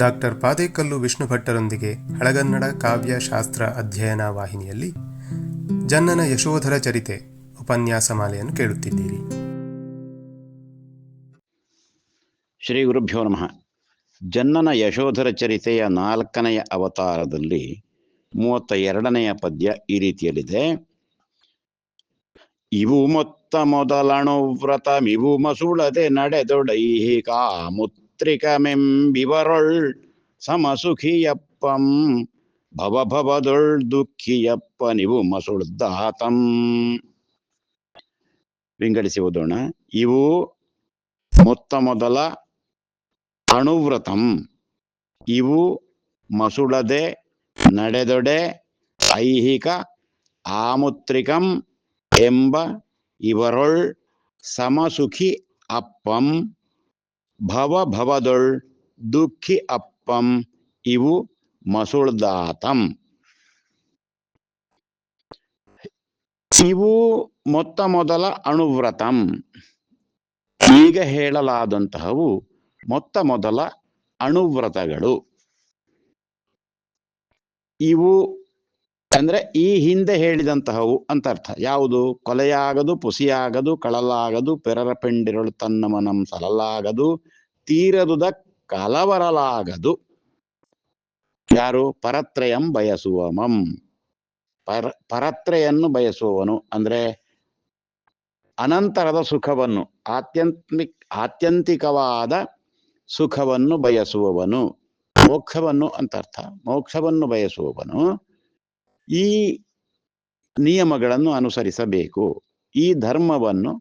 Doctor Padekallu Vishnu ಭಟ್ಟರೊಂದಿಗೆ ಹಳಗನ್ನಡ ಕಾವ್ಯ ಶಾಸ್ತ್ರ ಅಧ್ಯಯನ ವಾಹಿನಿಯಲ್ಲಿ ಜನ್ನನ ಯಶೋಧರ ಚರಿತೆ ಉಪನ್ಯಾಸ ಮಾಲೆಯನ್ನು ಕೇಳುತ್ತಿದ್ದೀರಿ. ಶ್ರೀ ಗುರುಭ್ಯೋ ನಮಃ. ಜನ್ನನ ಯಶೋಧರ ಚರಿತೆಯ 4ನೆಯ ಅವತಾರದಲ್ಲಿ 32ನೆಯ ಪದ್ಯ ಈ ರೀತಿಯಲ್ಲಿದೆ. ಇವು ಮೊತ್ತ ಮೊದಲಣುವ್ರತ ಮಿವು ಮಸುಳದೆ ನಡೆದೊಡೈಹಿಕ ಮುತ್ರಿಕಮೆಂಬಿವರೊಳ್ ಸಮಸುಖಿಯಪ್ಪಂ ಭವಭವದೊಳ್ ದುಃಖಿಯಪ್ಪ ನೀವು ಮಸುಳ್ದಾತಂ. ವಿಂಗಡಿಸಿ ಓದೋಣ. ಇವು ಮೊತ್ತ ಮೊದಲ ಅಣುವ್ರತಂ, ಇವು ಮಸುಳದೆ ನಡೆದೊಡೆ ಐಹಿಕ ಆಮುತ್ರಿಕಂ ಎಂಬ ಇವರೊಳ್ ಸಮಸುಖಿ ಅಪ್ಪಂ ಭವಭವದೊಳ್ ದುಃಖಿ ಅಪ್ಪಂ ಇವು ಮಸುಳ್ದಾತಂ. ಇವು ಮೊತ್ತ ಮೊದಲ ಅಣುವ್ರತಂ. ಈಗ ಹೇಳಲಾದಂತಹವು ಮೊತ್ತ ಮೊದಲ ಅಣುವ್ರತಗಳು. ಇವು ಅಂದ್ರೆ ಈ ಹಿಂದೆ ಹೇಳಿದಂತಹವು ಅಂತ ಅರ್ಥ. ಯಾವುದು? ಕೊಲೆಯಾಗದು, ಪುಸಿಯಾಗದು, ಕಳಲಾಗದು, ಪೆರರ ಪೆಂಡಿರಳು ತನ್ನ ಮನಂ ಸಲಲಾಗದು, ತೀರದುದ ಕಲವರಲಾಗದು. ಯಾರು? ಪರತ್ರಯಂ ಬಯಸುವಮಂ. ಪರತ್ರೆಯನ್ನು ಬಯಸುವವನು ಅಂದ್ರೆ ಅನಂತರದ ಸುಖವನ್ನು, ಆತ್ಯಂತಿಕವಾದ ಸುಖವನ್ನು ಬಯಸುವವನು, ಮೋಕ್ಷವನ್ನು ಅಂತ ಅರ್ಥ. ಮೋಕ್ಷವನ್ನು ಬಯಸುವವನು ಈ ನಿಯಮಗಳನ್ನು ಅನುಸರಿಸಬೇಕು, ಈ ಧರ್ಮವನ್ನು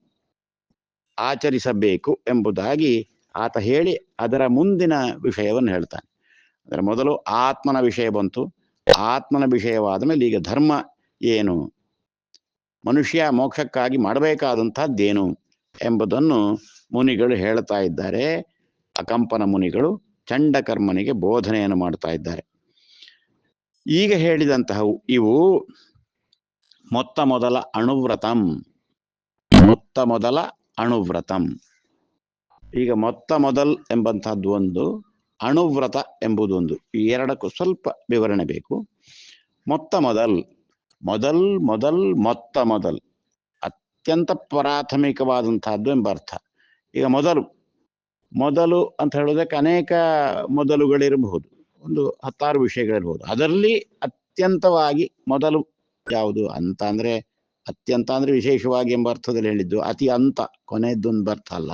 ಆಚರಿಸಬೇಕು ಎಂಬುದಾಗಿ ಆತ ಹೇಳಿ ಅದರ ಮುಂದಿನ ವಿಷಯವನ್ನು ಹೇಳ್ತಾನೆ. ಅದರ ಮೊದಲು ಆತ್ಮನ ವಿಷಯ ಬಂತು. ಆತ್ಮನ ವಿಷಯವಾದ ಮೇಲೆ ಈಗ ಧರ್ಮ ಏನು, ಮನುಷ್ಯ ಮೋಕ್ಷಕ್ಕಾಗಿ ಮಾಡಬೇಕಾದಂತಹದ್ದೇನು ಎಂಬುದನ್ನು ಮುನಿಗಳು ಹೇಳ್ತಾ ಇದ್ದಾರೆ. ಅಕಂಪನ ಮುನಿಗಳು ಚಂಡಕರ್ಮನಿಗೆ ಬೋಧನೆಯನ್ನು ಮಾಡ್ತಾ ಇದ್ದಾರೆ. ಈಗ ಹೇಳಿದಂತಹವು ಇವು ಮೊತ್ತ ಮೊದಲ ಅಣುವ್ರತಂ. ಮೊತ್ತ ಮೊದಲ ಅಣುವ್ರತಂ. ಈಗ ಮೊತ್ತ ಮೊದಲ್ ಎಂಬಂತಹದ್ದು ಒಂದು, ಅಣುವ್ರತ ಎಂಬುದೊಂದು. ಈ ಎರಡಕ್ಕೂ ಸ್ವಲ್ಪ ವಿವರಣೆ ಬೇಕು. ಮೊತ್ತ ಮೊದಲ್, ಮೊದಲ್ ಮೊದಲ್ ಮೊತ್ತ ಮೊದಲ್, ಅತ್ಯಂತ ಪ್ರಾಥಮಿಕವಾದಂತಹದ್ದು ಎಂಬ ಅರ್ಥ. ಈಗ ಮೊದಲು, ಮೊದಲು ಅಂತ ಹೇಳೋದಕ್ಕೆ ಅನೇಕ ಮೊದಲುಗಳಿರಬಹುದು, ಒಂದು 10 ವಿಷಯಗಳಿರ್ಬೋದು. ಅದರಲ್ಲಿ ಅತ್ಯಂತವಾಗಿ ಮೊದಲು ಯಾವುದು ಅಂತ ಅಂದ್ರೆ, ಅತ್ಯಂತ ಅಂದ್ರೆ ವಿಶೇಷವಾಗಿ ಎಂಬ ಅರ್ಥದಲ್ಲಿ ಹೇಳಿದ್ದು, ಅತಿ ಅಂತ ಕೊನೆಯದ್ದೊಂದು ಅರ್ಥ ಅಲ್ಲ.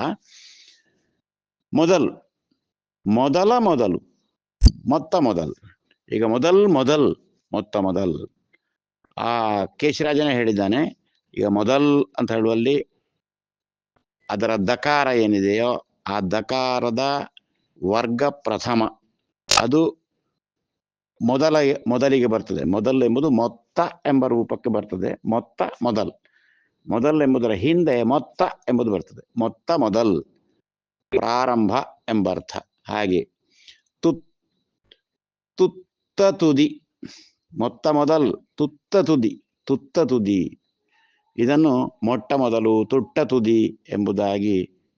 ಮೊದಲು, ಮೊದಲ ಮೊದಲು, ಮೊತ್ತ ಮೊದಲ್. ಈಗ ಮೊದಲ್ ಮೊದಲ್ ಮೊತ್ತ ಮೊದಲ್. ಆ ಕೇಶರಾಜನೇ ಹೇಳಿದ್ದಾನೆ. ಈಗ ಮೊದಲ್ ಅಂತ ಹೇಳುವಲ್ಲಿ ಅದರ ದಕಾರ ಏನಿದೆಯೋ ಆ ದಕಾರದ ವರ್ಗ ಪ್ರಥಮ ಅದು ಮೊದಲಿಗೆ ಬರ್ತದೆ. ಮೊದಲು ಎಂಬುದು ಮೊತ್ತ ಎಂಬ ರೂಪಕ್ಕೆ ಬರ್ತದೆ. ಮೊತ್ತ ಮೊದಲ್. ಮೊದಲ್ ಎಂಬುದರ ಹಿಂದೆ ಮೊತ್ತ ಎಂಬುದು ಬರ್ತದೆ. ಮೊತ್ತ ಮೊದಲ್, ಪ್ರಾರಂಭ ಎಂಬ ಅರ್ಥ. ಹಾಗೆ ತುತ್ತ ತುದಿ, ಮೊತ್ತ ಮೊದಲ್ ತುತ್ತ ತುದಿ, ತುತ್ತ ತುದಿ. ಇದನ್ನು ಮೊಟ್ಟ ಮೊದಲು, ತುಟ್ಟ ತುದಿ ಎಂಬುದಾಗಿ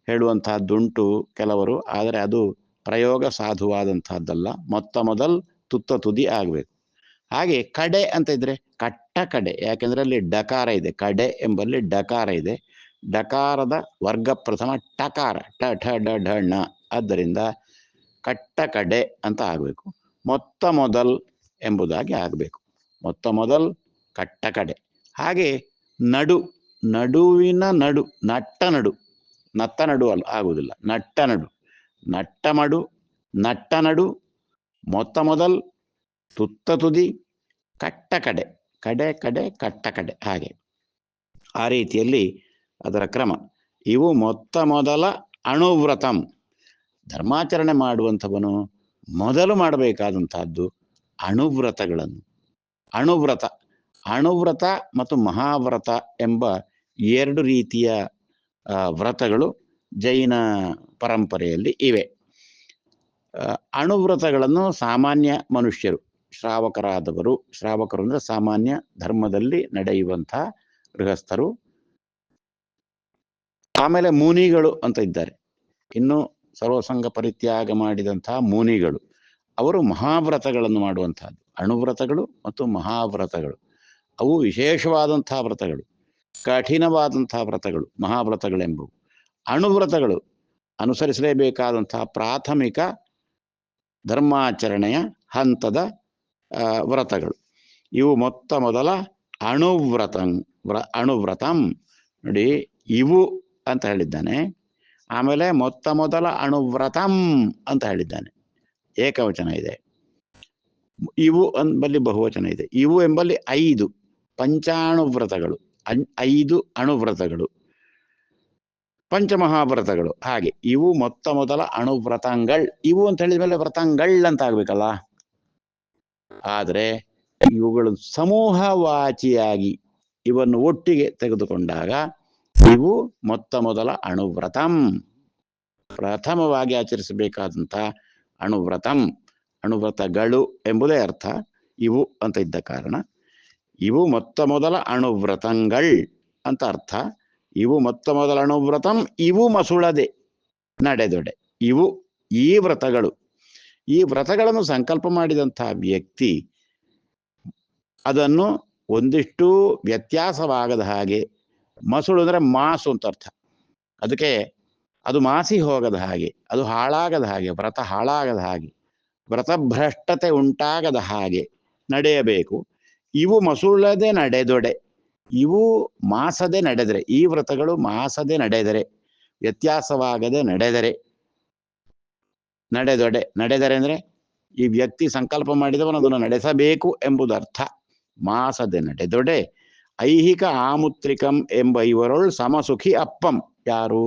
ಹೇಳುವಂತಹದ್ದುಂಟು ಕೆಲವರು. ಆದರೆ ಅದು ಪ್ರಯೋಗ ಸಾಧುವಾದಂತಹದ್ದಲ್ಲ. ಮೊತ್ತ ಮೊದಲ್ ತುತ್ತ ತುದಿ ಆಗ್ಬೇಕು. ಹಾಗೆ ಕಡೆ ಅಂತ ಇದ್ರೆ ಕಟ್ಟ ಕಡೆ, ಯಾಕೆಂದ್ರೆ ಅಲ್ಲಿ ಡಕಾರ ಇದೆ. ಕಡೆ ಎಂಬಲ್ಲಿ ಡಕಾರ ಇದೆ. ಡಕಾರದ ವರ್ಗ ಪ್ರಥಮ ಟಕಾರ, ಟ ಠ ಡ ಢ ಣ. ಆದ್ದರಿಂದ ಕಟ್ಟ ಕಡೆ ಅಂತ ಆಗ್ಬೇಕು. ಮೊತ್ತ ಮೊದಲ್ ಎಂಬುದಾಗಿ ಆಗ್ಬೇಕು. ಮೊತ್ತ ಮೊದಲ್, ಕಟ್ಟ ಕಡೆ. ಹಾಗೆ ನಡು, ನಡುವಿನ ನಡು, ನಟ್ಟ ನಡು, ನತ್ತ ನಡು ಅಲ್ಲ, ಆಗುವುದಿಲ್ಲ. ನಟ್ಟ ನಡು, ನಟ್ಟ ಮಡು, ನಟ್ಟ ನಡು, ಮೊತ್ತ ಮೊದಲ್, ತುತ್ತ ತುದಿ, ಕಟ್ಟ ಕಡೆ, ಕಡೆ ಕಡೆ ಕಟ್ಟ ಕಡೆ. ಹಾಗೆ ಆ ರೀತಿಯಲ್ಲಿ ಅದರ ಕ್ರಮ. ಇವು ಮೊತ್ತ ಮೊದಲ ಅಣುವ್ರತಂ. ಧರ್ಮಾಚರಣೆ ಮಾಡುವಂಥವನು ಮೊದಲು ಮಾಡಬೇಕಾದಂತಹದ್ದು ಅಣುವ್ರತಗಳನ್ನು. ಅಣುವ್ರತ, ಅಣುವ್ರತ ಮತ್ತು ಮಹಾವ್ರತ ಎಂಬ 2 ರೀತಿಯ ವ್ರತಗಳು ಜೈನ ಪರಂಪರೆಯಲ್ಲಿ ಇವೆ. ಅಣುವ್ರತಗಳನ್ನು ಸಾಮಾನ್ಯ ಮನುಷ್ಯರು, ಶ್ರಾವಕರಾದವರು, ಶ್ರಾವಕರು ಅಂದ್ರೆ ಸಾಮಾನ್ಯ ಧರ್ಮದಲ್ಲಿ ನಡೆಯುವಂತಹ ಗೃಹಸ್ಥರು. ಆಮೇಲೆ ಮುನಿಗಳು ಅಂತ ಇದ್ದಾರೆ. ಇನ್ನು ಸರ್ವಸಂಗ ಪರಿತ್ಯಾಗ ಮಾಡಿದಂತಹ ಮುನಿಗಳು, ಅವರು ಮಹಾವ್ರತಗಳನ್ನು ಮಾಡುವಂತಹದ್ದು. ಅಣುವ್ರತಗಳು ಮತ್ತು ಮಹಾವ್ರತಗಳು ಅವು ವಿಶೇಷವಾದಂತಹ ವ್ರತಗಳು, ಕಠಿಣವಾದಂತಹ ವ್ರತಗಳು ಮಹಾವ್ರತಗಳೆಂಬುವು. ಅಣುವ್ರತಗಳು ಅನುಸರಿಸಲೇಬೇಕಾದಂತಹ ಪ್ರಾಥಮಿಕ ಧರ್ಮಾಚರಣೆಯ ಹಂತದ ವ್ರತಗಳು. ಇವು ಮೊತ್ತ ಮೊದಲ ಅಣುವ್ರತಂ ನೋಡಿ, ಇವು ಅಂತ ಹೇಳಿದ್ದಾನೆ. ಆಮೇಲೆ ಮೊತ್ತ ಮೊದಲ ಅಣುವ್ರತಂ ಅಂತ ಹೇಳಿದ್ದಾನೆ, ಏಕವಚನ ಇದೆ. ಇವು ಎಂಬಲ್ಲಿ ಬಹುವಚನ ಇದೆ. ಇವು ಎಂಬಲ್ಲಿ 5 ಪಂಚಾಣುವ್ರತಗಳು, 5 ಅಣುವ್ರತಗಳು, ಪಂಚಮಹಾವ್ರತಗಳು. ಹಾಗೆ ಇವು ಮೊತ್ತ ಮೊದಲ ಅಣುವ್ರತಂಗಳ್. ಇವು ಅಂತ ಹೇಳಿದ ಮೇಲೆ ವ್ರತಂಗಳ್ ಅಂತ ಆಗ್ಬೇಕಲ್ಲ. ಆದ್ರೆ ಇವುಗಳು ಸಮೂಹವಾಚಿಯಾಗಿ ಇವನ್ನು ಒಟ್ಟಿಗೆ ತೆಗೆದುಕೊಂಡಾಗ ಇವು ಮೊತ್ತ ಮೊದಲ ಅಣುವ್ರತಂ, ಪ್ರಥಮವಾಗಿ ಆಚರಿಸಬೇಕಾದಂಥ ಅಣುವ್ರತಂ. ಅಣುವ್ರತಗಳು ಎಂಬುದೇ ಅರ್ಥ, ಇವು ಅಂತ ಇದ್ದ ಕಾರಣ ಇವು ಮೊತ್ತ ಮೊದಲ ಅಣುವ್ರತಂಗಳ್ ಅಂತ ಅರ್ಥ. ಇವು ಮೊತ್ತ ಮೊದಲ ಅಣುವ್ರತಂ, ಇವು ಮಸುಳದೆ ನಡೆದೊಡೆ. ಇವು ಈ ವ್ರತಗಳು. ಈ ವ್ರತಗಳನ್ನು ಸಂಕಲ್ಪ ಮಾಡಿದಂತಹ ವ್ಯಕ್ತಿ ಅದನ್ನು ಒಂದಿಷ್ಟು ವ್ಯತ್ಯಾಸವಾಗದ ಹಾಗೆ, ಮಸುಳು ಅಂದರೆ ಮಾಸು ಅಂತ ಅರ್ಥ, ಅದಕ್ಕೆ ಅದು ಮಾಸಿ ಹೋಗದ ಹಾಗೆ, ಅದು ಹಾಳಾಗದ ಹಾಗೆ, ವ್ರತ ಹಾಳಾಗದ ಹಾಗೆ, ವ್ರತಭ್ರಷ್ಟತೆ ಉಂಟಾಗದ ಹಾಗೆ ನಡೆಯಬೇಕು. ಇವು ಮಸುಳದೆ ನಡೆದೊಡೆ. ಇವು ಮಾಸದೆ ನಡೆದರೆ, ಈ ವ್ರತಗಳು ಮಾಸದೆ ನಡೆದರೆ, ವ್ಯತ್ಯಾಸವಾಗದೆ ನಡೆದರೆ, ನಡೆದರೆ ಅಂದರೆ ಈ ವ್ಯಕ್ತಿ ಸಂಕಲ್ಪ ಮಾಡಿದವನು ಅದನ್ನು ನಡೆಸಬೇಕು ಎಂಬುದು ಅರ್ಥ. ಮಾಸದೆ ನಡೆದೊಡೆ ಐಹಿಕ ಆಮುತ್ರಿಕಂ ಎಂಬ ಇವರೊಳ್ ಸಮಸುಖಿ ಅಪ್ಪಂ. ಯಾರು?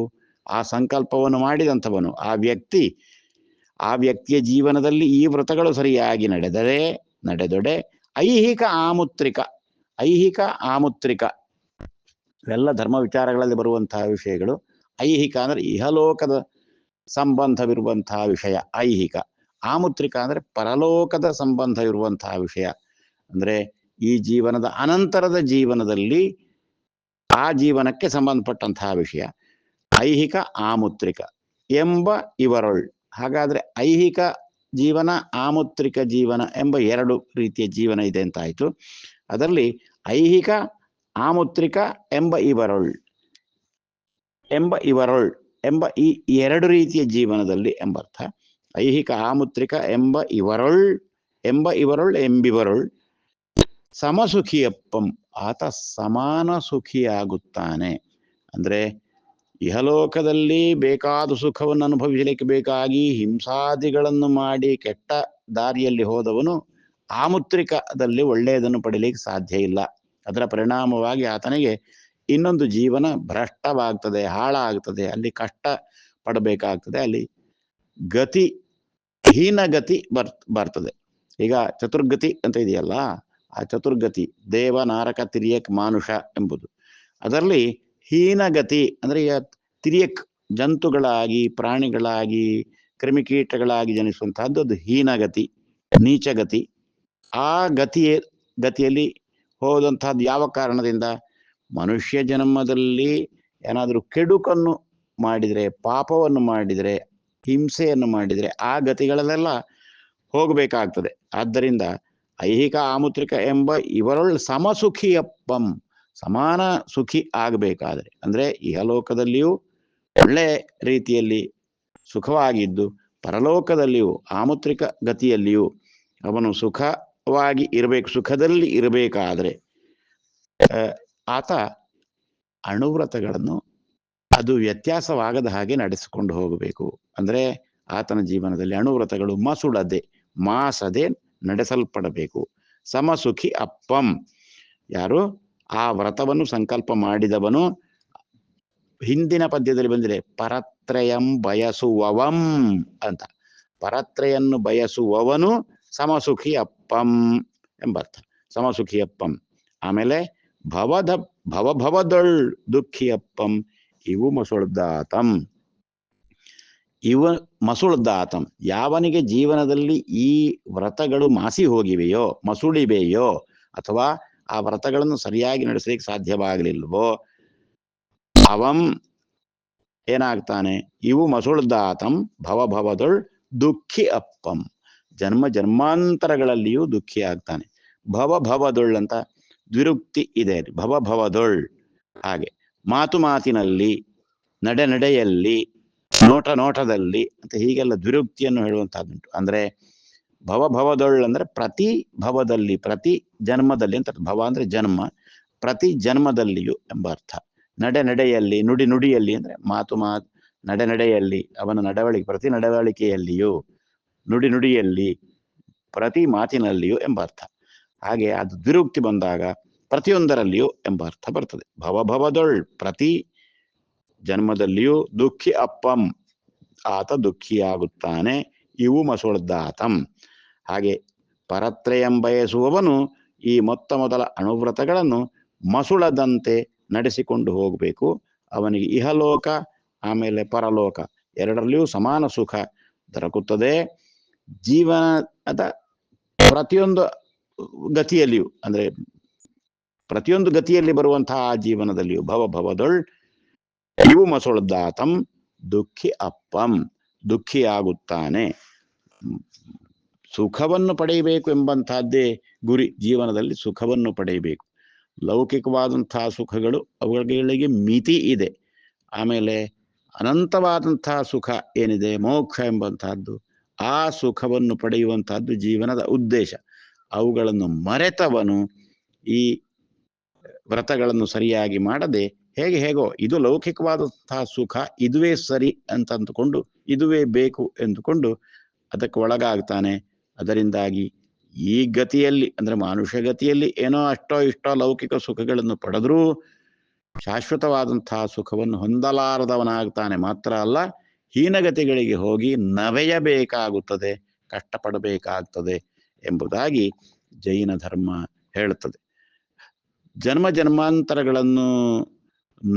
ಆ ಸಂಕಲ್ಪವನ್ನು ಮಾಡಿದಂಥವನು, ಆ ವ್ಯಕ್ತಿಯ ಜೀವನದಲ್ಲಿ ಈ ವ್ರತಗಳು ಸರಿಯಾಗಿ ನಡೆದೊಡೆ ಐಹಿಕ ಆಮುತ್ರಿಕ ಇವೆಲ್ಲ ಧರ್ಮ ವಿಚಾರಗಳಲ್ಲಿ ಬರುವಂತಹ ವಿಷಯಗಳು. ಐಹಿಕ ಅಂದ್ರೆ ಇಹಲೋಕದ ಸಂಬಂಧವಿರುವಂತಹ ವಿಷಯ ಐಹಿಕ. ಆಮುತ್ರಿಕ ಅಂದ್ರೆ ಪರಲೋಕದ ಸಂಬಂಧವಿರುವಂತಹ ವಿಷಯ. ಅಂದ್ರೆ ಈ ಜೀವನದ ಅನಂತರದ ಜೀವನದಲ್ಲಿ ಆ ಜೀವನಕ್ಕೆ ಸಂಬಂಧಪಟ್ಟಂತಹ ವಿಷಯ ಐಹಿಕ ಆಮುತ್ರಿಕ ಎಂಬ ಇವರೊಳ್. ಹಾಗಾದ್ರೆ ಐಹಿಕ ಜೀವನ, ಆಮುತ್ರಿಕ ಜೀವನ ಎಂಬ 2 ರೀತಿಯ ಜೀವನ ಇದೆ ಅಂತ ಆಯ್ತು. ಅದರಲ್ಲಿ ಐಹಿಕ ಆಮುತ್ರಿಕ ಎಂಬ ಇವರೊಳ್ ಎಂಬ ಈ 2 ರೀತಿಯ ಜೀವನದಲ್ಲಿ ಎಂಬರ್ಥ. ಐಹಿಕ ಆಮುತ್ರಿಕ ಎಂಬಿವರೊಳ್ ಸಮಸುಖಿಯಪ್ಪಂ, ಆತ ಸಮಾನ ಸುಖಿಯಾಗುತ್ತಾನೆ. ಅಂದ್ರೆ ಇಹಲೋಕದಲ್ಲಿ ಬೇಕಾದ ಸುಖವನ್ನು ಅನುಭವಿಸಲಿಕ್ಕೆ ಬೇಕಾಗಿ ಹಿಂಸಾದಿಗಳನ್ನು ಮಾಡಿ ಕೆಟ್ಟ ದಾರಿಯಲ್ಲಿ ಹೋದವನು ಆಮುತ್ರಿಕದಲ್ಲಿ ಒಳ್ಳೆಯದನ್ನು ಪಡೀಲಿಕ್ಕೆ ಸಾಧ್ಯ ಇಲ್ಲ. ಅದರ ಪರಿಣಾಮವಾಗಿ ಆತನಿಗೆ ಇನ್ನೊಂದು ಜೀವನ ಭ್ರಷ್ಟವಾಗ್ತದೆ, ಹಾಳಾಗ್ತದೆ, ಅಲ್ಲಿ ಕಷ್ಟ ಪಡಬೇಕಾಗ್ತದೆ, ಅಲ್ಲಿ ಹೀನಗತಿ ಬರ್ತದೆ. ಈಗ ಚತುರ್ಗತಿ ಅಂತ ಇದೆಯಲ್ಲ, ಆ ಚತುರ್ಗತಿ ದೇವ, ನಾರಕ, ತಿರ್ಯಕ್, ಮಾನುಷ ಎಂಬುದು. ಅದರಲ್ಲಿ ಹೀನಗತಿ ಅಂದ್ರೆ ಈಗ ತಿರ್ಯಕ್ ಜಂತುಗಳಾಗಿ, ಪ್ರಾಣಿಗಳಾಗಿ, ಕ್ರಿಮಿಕೀಟಗಳಾಗಿ ಜನಿಸುವಂತಹದ್ದು ಅದು ಹೀನಗತಿ, ನೀಚಗತಿ. ಆ ಗತಿಯಲ್ಲಿ ಹೋದಂತಹದ್ದು ಯಾವ ಕಾರಣದಿಂದ? ಮನುಷ್ಯ ಜನ್ಮದಲ್ಲಿ ಏನಾದರೂ ಕೆಡುಕನ್ನು ಮಾಡಿದರೆ, ಪಾಪವನ್ನು ಮಾಡಿದರೆ, ಹಿಂಸೆಯನ್ನು ಮಾಡಿದರೆ ಆ ಗತಿಗಳಲ್ಲೆಲ್ಲ ಹೋಗಬೇಕಾಗ್ತದೆ. ಆದ್ದರಿಂದ ಐಹಿಕ ಆಮುತ್ರಿಕ ಎಂಬ ಇವರೊಳ್ ಸಮಸುಖಿಯಪ್ಪಂ, ಸಮಾನ ಸುಖಿ ಆಗಬೇಕಾದ್ರೆ ಅಂದ್ರೆ ಇಹಲೋಕದಲ್ಲಿಯೂ ಒಳ್ಳೆ ರೀತಿಯಲ್ಲಿ ಸುಖವಾಗಿದ್ದು, ಪರಲೋಕದಲ್ಲಿಯೂ ಆಮುತ್ರಿಕ ಗತಿಯಲ್ಲಿಯೂ ಅವನು ಸುಖವಾಗಿ ಇರಬೇಕು, ಸುಖದಲ್ಲಿ ಇರಬೇಕಾದ್ರೆ ಆತ ಅಣುವ್ರತಗಳನ್ನು ಅದು ವ್ಯತ್ಯಾಸವಾಗದ ಹಾಗೆ ನಡೆಸಿಕೊಂಡು ಹೋಗಬೇಕು. ಅಂದ್ರೆ ಆತನ ಜೀವನದಲ್ಲಿ ಅಣುವ್ರತಗಳು ಮಾಸದೆ ನಡೆಸಲ್ಪಡಬೇಕು. ಸಮಸುಖಿ ಅಪ್ಪಂ, ಯಾರು ಆ ವ್ರತವನ್ನು ಸಂಕಲ್ಪ ಮಾಡಿದವನು, ಹಿಂದಿನ ಪದ್ಯದಲ್ಲಿ ಬಂದಿದೆ ಪರತ್ರಯಂ ಬಯಸುವವಂ ಅಂತ. ಪರತ್ರಯನ್ನು ಬಯಸುವವನು ಸಮಸುಖಿ ಅಪ್ಪಂ ಎಂಬರ್ಥ, ಸಮಸುಖಿ ಅಪ್ಪಂ. ಆಮೇಲೆ ಭವದೊಳ್ ದುಃಖಿಯಪ್ಪಂ, ಇವು ಮಸುಳ್ದಾತಂ. ಯಾವನಿಗೆ ಜೀವನದಲ್ಲಿ ಈ ವ್ರತಗಳು ಮಾಸಿ ಹೋಗಿವೆಯೋ, ಮಸುಳಿವೆಯೋ, ಅಥವಾ ಆ ವ್ರತಗಳನ್ನು ಸರಿಯಾಗಿ ನಡೆಸಲಿಕ್ಕೆ ಸಾಧ್ಯವಾಗಲಿಲ್ವೋ, ಅವಂ ಏನಾಗ್ತಾನೆ? ಇವು ಮಸುಳ್ದಾತಂ ಭವದೊಳ್ ದುಃಖಿ ಅಪ್ಪಂ. ಜನ್ಮ ಜನ್ಮಾಂತರಗಳಲ್ಲಿಯೂ ದುಃಖಿ ಆಗ್ತಾನೆ. ಭವದೊಳ್ ಅಂತ ದ್ವಿರುಕ್ತಿ ಇದೆ, ಭವದೊಳ್. ಹಾಗೆ ಮಾತು ಮಾತಿನಲ್ಲಿ, ನಡೆಯಲ್ಲಿ, ನೋಟದಲ್ಲಿ ಅಂತ ಹೀಗೆಲ್ಲ ದ್ವಿರುಕ್ತಿಯನ್ನು ಹೇಳುವಂತಹದ್ದುಂಟು. ಅಂದ್ರೆ ಭವದೊಳ್ ಅಂದ್ರೆ ಪ್ರತಿ ಭವದಲ್ಲಿ, ಪ್ರತಿ ಜನ್ಮದಲ್ಲಿ ಅಂತ. ಭವ ಅಂದ್ರೆ ಜನ್ಮ, ಪ್ರತಿ ಜನ್ಮದಲ್ಲಿಯೂ ಎಂಬ ಅರ್ಥ. ನಡೆಯಲ್ಲಿ, ನುಡಿಯಲ್ಲಿ ಅಂದ್ರೆ ಮಾತು ನಡೆಯಲ್ಲಿ, ಅವನ ನಡವಳಿಕೆ, ಪ್ರತಿ ನಡವಳಿಕೆಯಲ್ಲಿಯೂ, ನುಡಿಯಲ್ಲಿ, ಪ್ರತಿ ಮಾತಿನಲ್ಲಿಯೂ ಎಂಬ ಅರ್ಥ. ಹಾಗೆ ಅದು ದ್ವಿರುಕ್ತಿ ಬಂದಾಗ ಪ್ರತಿಯೊಂದರಲ್ಲಿಯೂ ಎಂಬ ಅರ್ಥ ಬರ್ತದೆ. ಭವದೊಳ್ ಪ್ರತಿ ಜನ್ಮದಲ್ಲಿಯೂ ದುಃಖಿ ಅಪ್ಪಂ, ಆತ ದುಃಖಿಯಾಗುತ್ತಾನೆ. ಇವು ಮಸುಳ್ದಾತಂ. ಹಾಗೆ ಪರತ್ರಯಂ ಬಯಸುವವನು ಈ ಮೊದಲ ಅನುವ್ರತಗಳನ್ನು ಮಸುಳದಂತೆ ನಡೆಸಿಕೊಂಡು ಹೋಗಬೇಕು. ಅವನಿಗೆ ಇಹಲೋಕ ಆಮೇಲೆ ಪರಲೋಕ ಎರಡರಲ್ಲಿಯೂ ಸಮಾನ ಸುಖ ದೊರಕುತ್ತದೆ. ಜೀವನದ ಪ್ರತಿಯೊಂದು ಗತಿಯಲ್ಲಿಯೂ, ಅಂದ್ರೆ ಪ್ರತಿಯೊಂದು ಗತಿಯಲ್ಲಿ ಬರುವಂತಹ ಜೀವನದಲ್ಲಿಯೂ ಭವದೊಳ್ ಇವು ಮಸುಳ್ದಾತಂ ದುಃಖಿ ಅಪ್ಪಂ, ದುಃಖಿಯಾಗುತ್ತಾನೆ. ಸುಖವನ್ನು ಪಡೆಯಬೇಕು ಎಂಬಂತಹದ್ದೇ ಗುರಿ. ಜೀವನದಲ್ಲಿ ಸುಖವನ್ನು ಪಡೆಯಬೇಕು. ಲೌಕಿಕವಾದಂತಹ ಸುಖಗಳು ಅವುಗಳಿಗೆ ಮಿತಿ ಇದೆ. ಆಮೇಲೆ ಅನಂತವಾದಂತಹ ಸುಖ ಏನಿದೆ, ಮೋಕ್ಷ ಎಂಬಂತಹದ್ದು, ಆ ಸುಖವನ್ನು ಪಡೆಯುವಂತಹದ್ದು ಜೀವನದ ಉದ್ದೇಶ. ಅವುಗಳನ್ನು ಮರೆತವನು ಈ ವ್ರತಗಳನ್ನು ಸರಿಯಾಗಿ ಮಾಡದೆ ಹೇಗೋ ಇದು ಲೌಕಿಕವಾದಂತಹ ಸುಖ, ಇದುವೇ ಸರಿ ಅಂತ ಅಂದುಕೊಂಡು, ಇದುವೇ ಬೇಕು ಎಂದುಕೊಂಡು ಅದಕ್ಕೆ ಒಳಗಾಗ್ತಾನೆ. ಅದರಿಂದಾಗಿ ಈ ಗತಿಯಲ್ಲಿ, ಅಂದ್ರೆ ಮಾನುಷ್ಯ ಗತಿಯಲ್ಲಿ ಏನೋ ಅಷ್ಟೋ ಇಷ್ಟೋ ಲೌಕಿಕ ಸುಖಗಳನ್ನು ಪಡೆದ್ರೂ ಶಾಶ್ವತವಾದಂತಹ ಸುಖವನ್ನು ಹೊಂದಲಾರದವನಾಗ್ತಾನೆ. ಮಾತ್ರ ಅಲ್ಲ, ಹೀನಗತಿಗಳಿಗೆ ಹೋಗಿ ನವೆಯಬೇಕಾಗುತ್ತದೆ, ಕಷ್ಟಪಡಬೇಕಾಗ್ತದೆ ಎಂಬುದಾಗಿ ಜೈನ ಧರ್ಮ ಹೇಳುತ್ತದೆ. ಜನ್ಮ ಜನ್ಮಾಂತರಗಳನ್ನು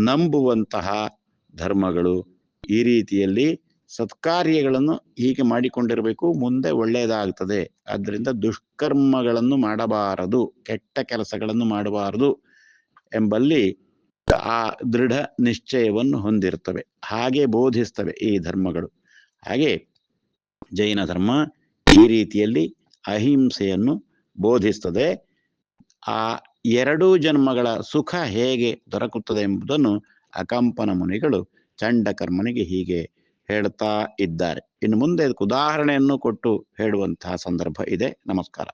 ನಂಬುವಂತಹ ಧರ್ಮಗಳು ಈ ರೀತಿಯಲ್ಲಿ ಸತ್ಕಾರ್ಯಗಳನ್ನು ಹೀಗೆ ಮಾಡಿಕೊಂಡಿರಬೇಕು, ಮುಂದೆ ಒಳ್ಳೆಯದಾಗ್ತದೆ. ಆದ್ದರಿಂದ ದುಷ್ಕರ್ಮಗಳನ್ನು ಮಾಡಬಾರದು, ಕೆಟ್ಟ ಕೆಲಸಗಳನ್ನು ಮಾಡಬಾರದು ಎಂಬಲ್ಲಿ ಆ ದೃಢ ನಿಶ್ಚಯವನ್ನು ಹೊಂದಿರ್ತವೆ. ಹಾಗೆ ಬೋಧಿಸ್ತವೆ ಈ ಧರ್ಮಗಳು. ಹಾಗೆ ಜೈನ ಧರ್ಮ ಈ ರೀತಿಯಲ್ಲಿ ಅಹಿಂಸೆಯನ್ನು ಬೋಧಿಸ್ತದೆ. ಆ ಎರಡೂ ಜನ್ಮಗಳ ಸುಖ ಹೇಗೆ ದೊರಕುತ್ತದೆ ಎಂಬುದನ್ನು ಅಕಂಪನ ಮುನಿಗಳು ಚಂಡಕರ್ಮನಿಗೆ ಹೀಗೆ ಹೇಳ್ತಾ ಇದ್ದಾರೆ. ಇನ್ನು ಮುಂದೆ ಅದಕ್ಕೆ ಉದಾಹರಣೆಯನ್ನು ಕೊಟ್ಟು ಹೇಳುವಂತಹ ಸಂದರ್ಭ ಇದೆ. ನಮಸ್ಕಾರ.